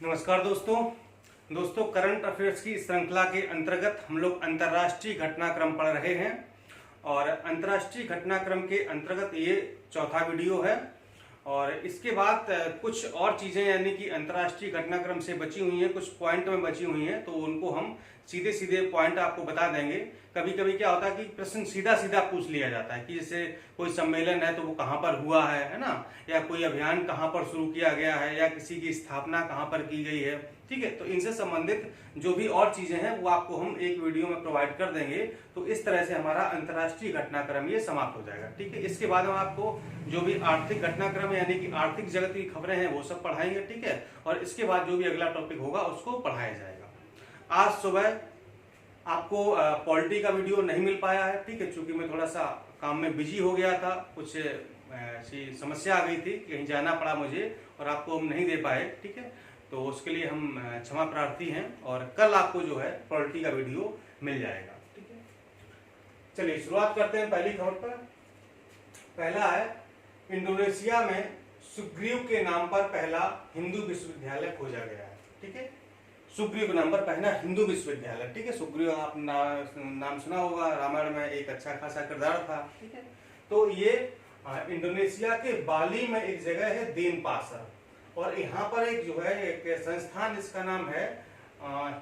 नमस्कार दोस्तों current affairs की श्रृंखला के अंतर्गत हम लोग अंतर्राष्ट्रीय घटनाक्रम पढ़ रहे हैं और अंतर्राष्ट्रीय घटनाक्रम के अंतर्गत ये चौथा वीडियो है। और इसके बाद कुछ और चीजें यानी कि अंतर्राष्ट्रीय घटनाक्रम से बची हुई हैं, कुछ पॉइंट में बची हुई हैं, तो उनको हम सीधे सीधे पॉइंट आपको बता देंगे। कभी कभी क्या होता है कि प्रश्न सीधा सीधा पूछ लिया जाता है कि जैसे कोई सम्मेलन है तो वो कहाँ पर हुआ है ना, या कोई अभियान कहाँ पर शुरू किया गया है, या किसी की स्थापना कहाँ पर की गई है। ठीक है, तो इनसे संबंधित जो भी और चीजें हैं वो आपको हम एक वीडियो में प्रोवाइड कर देंगे। तो इस तरह से हमारा अंतर्राष्ट्रीय घटनाक्रम ये समाप्त हो जाएगा। ठीक है, इसके बाद हम आपको जो भी आर्थिक घटनाक्रम है यानी कि आर्थिक जगत की खबरें हैं वो सब पढ़ाएंगे। ठीक है, और इसके बाद जो भी अगला टॉपिक होगा उसको पढ़ाया जाएगा। आज सुबह आपको पॉलिटी का वीडियो नहीं मिल पाया है। ठीक है, चूंकि मैं थोड़ा सा काम में बिजी हो गया था, कुछ ऐसी समस्या आ गई थी, कहीं जाना पड़ा मुझे और आपको हम नहीं दे पाए। ठीक है, तो उसके लिए हम क्षमा प्रार्थी हैं और कल आपको जो है पॉलिटी का वीडियो मिल जाएगा। ठीक है, चलिए शुरुआत करते हैं पहली खबर पर। पहला है इंडोनेशिया में सुग्रीव के नाम पर पहला हिंदू विश्वविद्यालय खोजा गया है। ठीक है, सुग्रीव के नाम पर पहला हिंदू विश्वविद्यालय। ठीक है, सुग्रीव आप नाम सुना होगा, रामायण में एक अच्छा खासा किरदार था। ठीक है, तो ये इंडोनेशिया के बाली में एक जगह है देनपासर, और यहाँ पर एक जो है एक संस्थान, इसका नाम है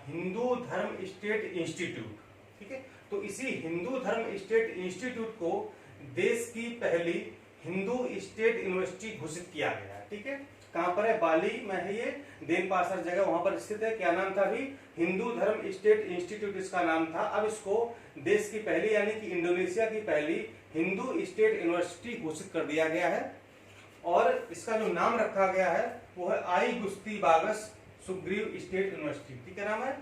हिंदू धर्म स्टेट इंस्टीट्यूट। ठीक है, तो इसी हिंदू धर्म स्टेट इंस्टीट्यूट को देश की पहली हिंदू स्टेट यूनिवर्सिटी घोषित किया गया है। ठीक है, कहां पर है? बाली में है ये, देनपासर जगह वहां पर स्थित है। क्या नाम था अभी? हिंदू धर्म स्टेट इंस्टीट्यूट इसका नाम था। अब इसको देश की पहली यानी कि इंडोनेशिया की पहली हिंदू स्टेट यूनिवर्सिटी घोषित कर दिया गया है। और इसका जो नाम रखा गया है वो है आई गुस्ती बागस सुग्रीव स्टेट यूनिवर्सिटी। ठीक है, नाम है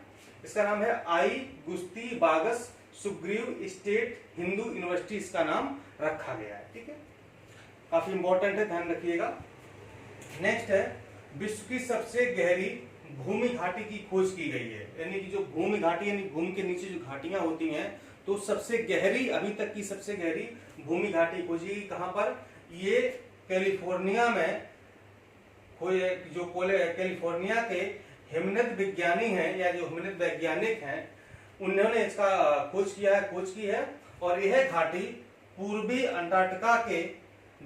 इसका, नाम है आई गुस्ती बागस सुग्रीव स्टेट हिंदू यूनिवर्सिटी, इसका नाम रखा गया है। ठीक है, काफी इंपॉर्टेंट है, ध्यान रखिएगा। नेक्स्ट है विश्व की सबसे गहरी भूमि घाटी की खोज की गई है। यानी कि जो भूमि घाटी यानी भूमि के नीचे जो घाटियां होती हैं, तो सबसे गहरी, अभी तक की सबसे गहरी भूमि घाटी खोजी गई। कहां पर? ये कैलिफोर्निया में, जो कैलिफोर्निया के हिमनद विज्ञानी हैं या जो हिमनद वैज्ञानिक हैं, उन्होंने इसका खोज की है। और यह घाटी पूर्वी अंटार्कटिका के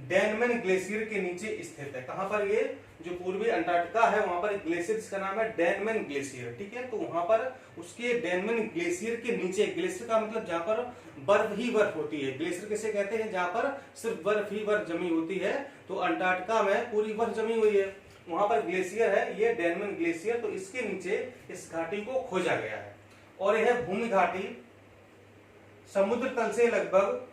डेनमैन ग्लेशियर के नीचे स्थित है। कहां पर? ये जो पूर्वी अंटार्कटिका है वहां पर एक ग्लेशियर जिसका नाम है डेनमैन ग्लेशियर। ठीक है, तो वहां पर उसके डेनमैन ग्लेशियर के नीचे, ग्लेशियर का मतलब जहां पर बर्फ ही बर्फ होती है। ग्लेशियर किसे कहते हैं? जहां पर सिर्फ बर्फ ही बर्फ जमी होती है। तो अंटार्कटिका में पूरी बर्फ जमी हुई है, वहां पर ग्लेशियर है, ये डेनमैन ग्लेशियर। तो इसके नीचे इस घाटी को खोजा गया है। और यह भूमि घाटी समुद्र तल से लगभग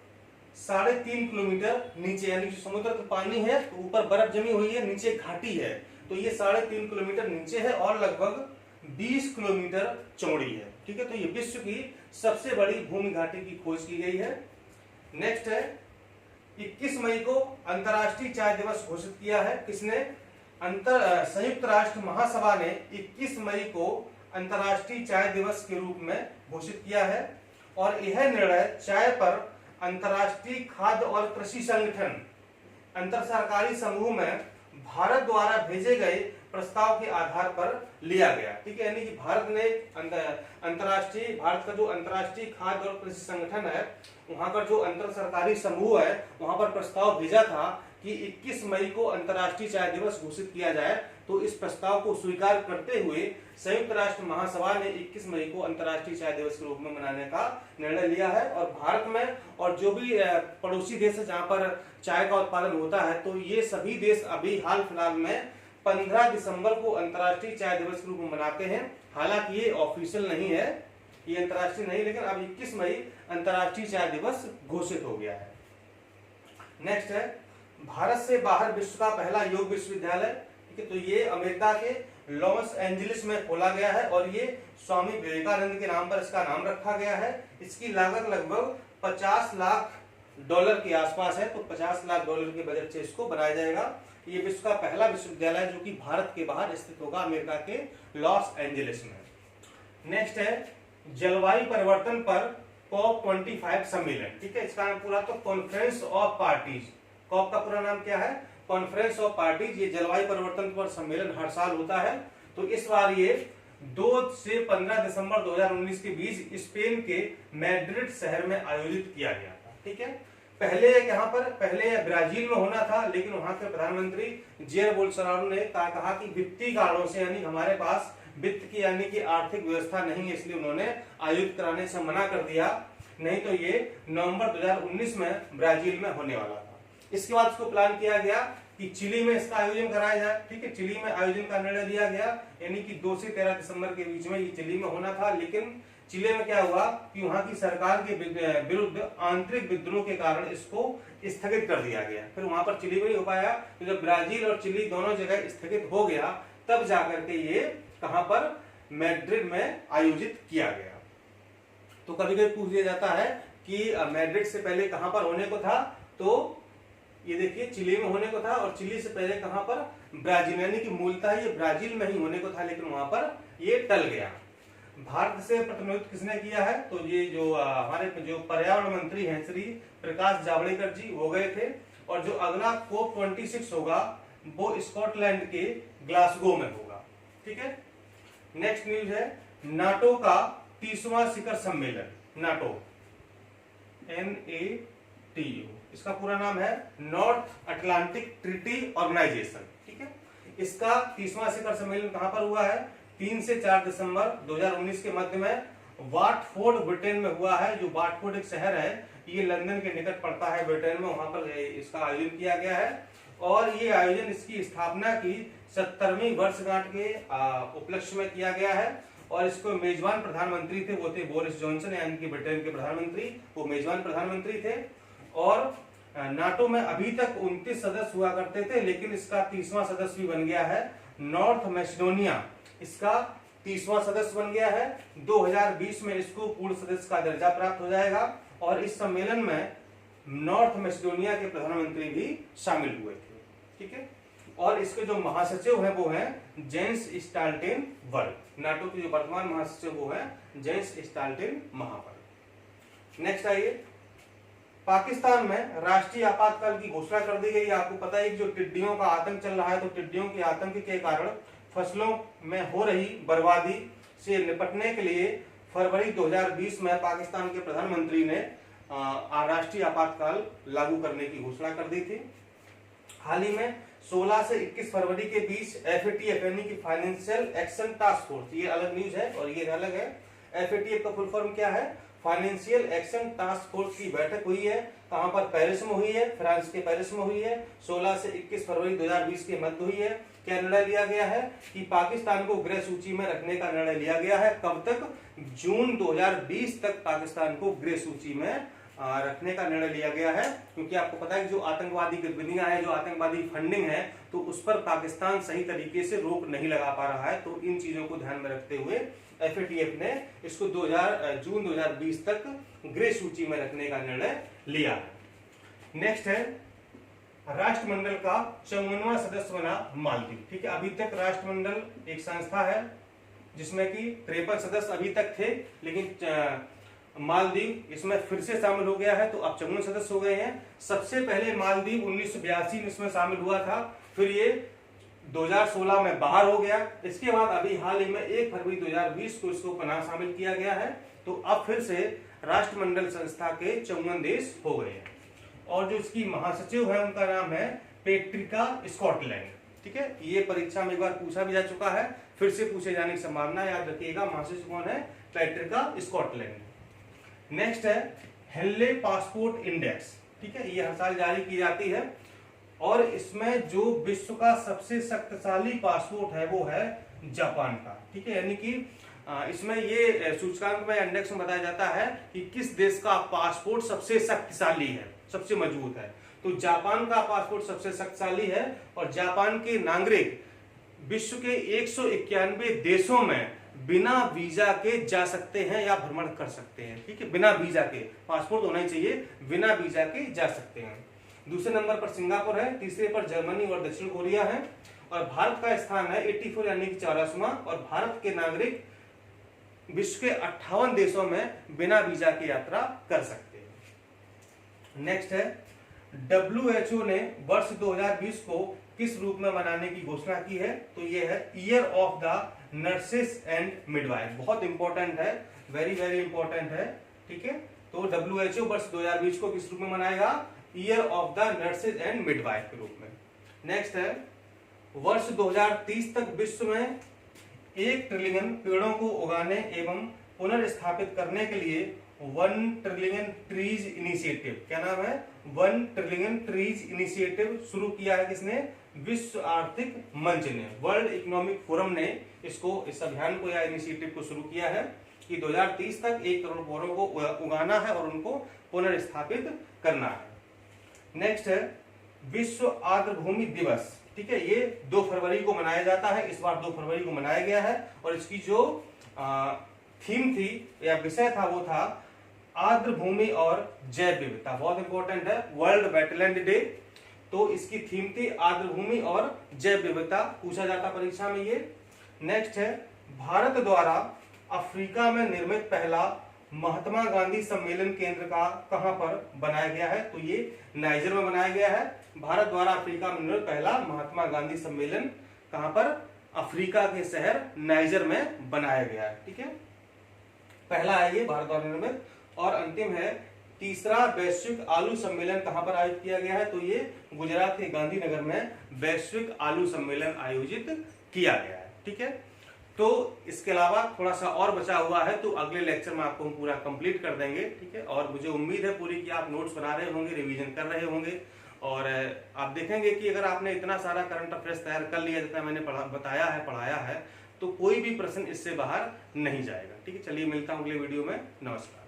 3.5 किलोमीटर नीचे, यानी कि समुद्र का पानी है तो ऊपर बर्फ जमी हुई है, नीचे घाटी है, तो ये 3.5 किलोमीटर नीचे है और लगभग 20 किलोमीटर चौड़ी है। ठीक है, तो ये विश्व की सबसे बड़ी भूमि घाटी की खोज की गई है। नेक्स्ट है 21 मई को अंतर्राष्ट्रीय चाय दिवस घोषित किया है। किसने? संयुक्त राष्ट्र महासभा ने 21 मई को अंतर्राष्ट्रीय चाय दिवस के रूप में घोषित किया है। और यह निर्णय चाय पर अंतर्राष्ट्रीय खाद्य और कृषि संगठन अंतर सरकारी समूह में भारत द्वारा भेजे गए प्रस्ताव के आधार पर लिया गया। ठीक है, यानी कि भारत ने भारत का जो अंतर्राष्ट्रीय खाद्य और कृषि संगठन है, वहां पर जो अंतर सरकारी समूह है वहां पर प्रस्ताव भेजा था कि 21 मई को अंतर्राष्ट्रीय चाय दिवस घोषित किया जाए। तो इस प्रस्ताव को स्वीकार करते हुए संयुक्त राष्ट्र महासभा ने 21 मई को अंतर्राष्ट्रीय चाय दिवस के रूप में मनाने का निर्णय लिया है। और भारत में और जो भी पड़ोसी देश है जहां पर चाय का उत्पादन होता है, तो ये सभी देश अभी हाल फिलहाल में 15 दिसंबर को अंतर्राष्ट्रीय चाय दिवस के रूप में मनाते हैं। हालांकि ये ऑफिशियल नहीं है, ये अंतर्राष्ट्रीय नहीं, लेकिन अब 21 मई अंतर्राष्ट्रीय चाय दिवस घोषित हो गया है। नेक्स्ट है भारत से बाहर विश्व का पहला योग विश्वविद्यालय। ठीक है, तो ये अमेरिका के लॉस एंजलिस में खोला गया है और ये स्वामी विवेकानंद के नाम पर इसका नाम रखा गया है। इसकी लागत लगभग $50 लाख के आसपास है, तो $50 लाख के बजट से इसको बनाया जाएगा। ये विश्व का पहला विश्वविद्यालय जो कि भारत के बाहर स्थित होगा, अमेरिका के लॉस एंजलिस में। नेक्स्ट है जलवायु परिवर्तन पर COP25 सम्मेलन। ठीक है, इसका नाम पूरा तो कॉन्फ्रेंस ऑफ पार्टीज। कॉप का पूरा नाम क्या है? Conference of parties. ये जलवायु परिवर्तन पर सम्मेलन हर साल होता है। तो इस बार ये 2 से 15 दिसंबर 2019 के बीच स्पेन के मैड्रिड शहर में आयोजित किया गया था। ठीक है, पहले ब्राजील में होना था, लेकिन वहां के प्रधानमंत्री जेयर बोल्सोनारो ने कहा कि वित्तीय कारणों से, यानी हमारे पास वित्त की यानी कि आर्थिक व्यवस्था नहीं है, इसलिए उन्होंने आयोजित कराने से मना कर दिया, नहीं तो ये नवंबर 2019 में ब्राजील में होने वाला था। इसके बाद इसको प्लान किया गया कि चिली में इसका आयोजन कराया जाए। ठीक है, चिली में आयोजन का निर्णय लिया गया, यानी कि 2 से 13 दिसंबर के बीच में ये चिली में होना था, लेकिन चिली में क्या हुआ कि वहां की सरकार के विरुद्ध आंतरिक विद्रोह के कारण इसको स्थगित कर दिया गया। फिर वहां पर चिली में नहीं हो पाया, तो जब ब्राजील और चिली दोनों जगह स्थगित हो गया, तब जाकर के ये कहां पर, मैड्रिड में आयोजित किया गया। तो कभी कभी पूछ दिया जाता है कि मैड्रिड से पहले कहां पर होने को था, तो ये देखिए चिली में होने को था, और चिली से पहले कहां पर, ब्राजील, यानी कि मूलतः ये ब्राजील में ही होने को था, लेकिन वहां पर ये टल गया। भारत से प्रतिनिधित्व किसने किया है, तो ये जो हमारे जो पर्यावरण मंत्री हैं श्री प्रकाश जावड़ेकर जी, वो गए थे। और जो अगला COP26 होगा वो स्कॉटलैंड के ग्लासगो में होगा। ठीक है, नेक्स्ट न्यूज है नाटो का 30वां शिखर सम्मेलन। नाटो NATO, इसका पूरा नाम है नॉर्थ अटलांटिक ट्रीटी ऑर्गेनाइजेशन। ठीक है, इसका 30वां शिखर सम्मेलन कहां पर हुआ है, 3 से 4 दिसंबर 2019 के मध्य में वाटफोर्ड ब्रिटेन में हुआ है। जो वाटफोर्ड एक शहर है, ये लंदन के निकट पड़ता है ब्रिटेन में, वहां पर इसका आयोजन किया गया है। और ये आयोजन इसकी स्थापना की 70वीं वर्षगांठ के उपलक्ष्य में किया गया है। और इसको मेजबान प्रधानमंत्री थे, वो थे बोरिस जॉनसन, यानी कि ब्रिटेन के प्रधानमंत्री, वो मेजबान प्रधानमंत्री थे। और नाटो में अभी तक 29 सदस्य हुआ करते थे, लेकिन इसका 30वां सदस्य भी बन गया है नॉर्थ मैसेडोनिया, इसका 30वां सदस्य बन गया है। 2020 में इसको पूर्ण सदस्य का दर्जा प्राप्त हो जाएगा। और इस सम्मेलन में नॉर्थ मैसेडोनिया के प्रधानमंत्री भी शामिल हुए थे। ठीक है, और इसके जो महासचिव हैं वो हैं जेंस स्टोल्टेनबर्ग। नाटो के जो वर्तमान महासचिव वो हैं जेंस स्टोल्टेनबर्ग। नेक्स्ट आइए, पाकिस्तान में राष्ट्रीय आपातकाल की घोषणा कर दी गई। आपको पता है कि जो टिड्डियों का आतंक चल रहा है, तो टिड्डियों के आतंक के कारण फसलों में हो रही बर्बादी से निपटने के लिए फरवरी 2020 में पाकिस्तान के प्रधानमंत्री ने राष्ट्रीय आपातकाल लागू करने की घोषणा कर दी थी। हाल ही में 16 से 21 फरवरी के बीच FATF यानी कि फाइनेंशियल एक्शन टास्क फोर्स, ये अलग न्यूज है और ये अलग है। FATF का फुल फॉर्म क्या है, फाइनेंशियल एक्शन टास्क फोर्स की बैठक हुई है। कहां पर, पेरिस में हुई है, फ्रांस के पेरिस में हुई है। 16 से 21 फरवरी 2020 के मध्य हुई है। क्या निर्णय लिया गया है कि पाकिस्तान को ग्रे सूची में रखने का निर्णय लिया गया है। कब तक, जून 2020 तक पाकिस्तान को ग्रे सूची में रखने का निर्णय लिया गया है। क्योंकि आपको पता है कि जो आतंकवादी गतिविधियां हैं, जो आतंकवादी फंडिंग है, तो उस पर पाकिस्तान सही तरीके से रोक नहीं लगा पा रहा है। तो इन चीजों को ध्यान में रखते हुए FATF ने इसको जून 2020 तक ग्रे सूची में रखने का निर्णय लिया। नेक्स्ट है राष्ट्रमंडल का 54वां सदस्य बना मालदीव। ठीक है, अभी तक राष्ट्रमंडल एक संस्था है जिसमें कि 53 सदस्य अभी तक थे, लेकिन मालदीव इसमें फिर से शामिल हो गया है, तो अब 54 सदस्य हो गए हैं। सबसे पहले मालदीव 1982 में इसमें शामिल हुआ था, फिर ये 2016 में बाहर हो गया। इसके बाद अभी हाल ही में 1 फरवरी 2020 को इसको पुनः शामिल किया गया है। तो अब फिर से राष्ट्रमंडल संस्था के 54 देश हो गए हैं। और जो इसकी महासचिव है उनका नाम है पेट्रिका स्कॉटलैंड। ठीक है, ये परीक्षा में एक बार पूछा भी जा चुका है, फिर से पूछे जाने की संभावना, याद रखिएगा। महासचिव कौन है, पेट्रिका स्कॉटलैंड। नेक्स्ट है हेनले पासपोर्ट इंडेक्स। ठीक है, ये हर साल जारी की जाती है और इसमें जो विश्व का सबसे शक्तिशाली पासपोर्ट है वो है जापान का। ठीक है, यानी कि इसमें ये सूचकांक में इंडेक्स में बताया जाता है कि किस देश का पासपोर्ट सबसे शक्तिशाली है, सबसे मजबूत है। तो जापान का पासपोर्ट सबसे शक्तिशाली है और जापान के नागरिक विश्व के 191 देशों में बिना वीजा के जा सकते हैं या भ्रमण कर सकते हैं। ठीक है, बिना वीजा के पासपोर्ट होना ही चाहिए, बिना वीजा के जा सकते हैं। दूसरे नंबर पर सिंगापुर है, तीसरे पर जर्मनी और दक्षिण कोरिया है और भारत का स्थान है 84 यानी कि 84वां। और भारत के नागरिक विश्व के 58 देशों में बिना वीजा की यात्रा कर सकते हैं। नेक्स्ट है WHO ने वर्ष 2020 को किस रूप में मनाने की घोषणा की है, तो ये है year of the nurses and midwife. बहुत इंपॉर्टेंट है, वेरी वेरी इंपॉर्टेंट है, ठीक है। तो WHO वर्ष 2020 को किस रूप में मनाएगा, year of the nurses and midwife के रूप में। नेक्स्ट है वर्ष 2030 तक विश्व में 1 ट्रिलियन पेड़ों को उगाने एवं पुनर्स्थापित करने के लिए 1 ट्रिलियन ट्रीज इनिशिएटिव, क्या नाम है, 1 ट्रिलियन ट्रीज इनिशिएटिव शुरू किया है किसने, विश्व आर्थिक मंच ने, वर्ल्ड इकोनॉमिक फोरम ने इसको, इस अभियान को या इनिशिएटिव को शुरू किया है कि 2030 तक 1 करोड़ पौधों को उगाना है और उनको पुनर्स्थापित करना है। नेक्स्ट है विश्व आर्द्रभूमि दिवस, ठीक है, ये 2 फरवरी को मनाया जाता है, इस बार 2 फरवरी को मनाया गया है और इसकी जो थीम थी या विषय था वो था आर्द्रभूमि और जैव विविधता। बहुत इंपॉर्टेंट है, वर्ल्ड वेटलैंड डे, तो इसकी थीम थी आर्द्रभूमि और जैव विविधता, पूछा जाता परीक्षा में ये। नेक्स्ट है भारत द्वारा अफ्रीका में निर्मित पहला महात्मा गांधी सम्मेलन केंद्र का कहां पर बनाया गया है, तो ये नाइजर में बनाया गया है। भारत द्वारा अफ्रीका में निर्मित पहला महात्मा गांधी सम्मेलन कहां पर, अफ्रीका के शहर नाइजर में बनाया गया है, ठीक है, पहला है ये भारत द्वारा निर्मित। और अंतिम है तीसरा वैश्विक आलू सम्मेलन कहां पर आयोजित किया गया है, तो ये गुजरात के गांधीनगर में वैश्विक आलू सम्मेलन आयोजित किया गया है, ठीक है। तो इसके अलावा थोड़ा सा और बचा हुआ है, तो अगले लेक्चर में आपको हम पूरा कंप्लीट कर देंगे, ठीक है। और मुझे उम्मीद है पूरी कि आप नोट्स बना रहे होंगे, रिवीजन कर रहे होंगे और आप देखेंगे कि अगर आपने इतना सारा करंट अफेयर्स तैयार कर लिया जितना मैंने बताया है, पढ़ाया है, तो कोई भी प्रश्न इससे बाहर नहीं जाएगा, ठीक है। चलिए मिलता हूं अगले वीडियो में, नमस्कार।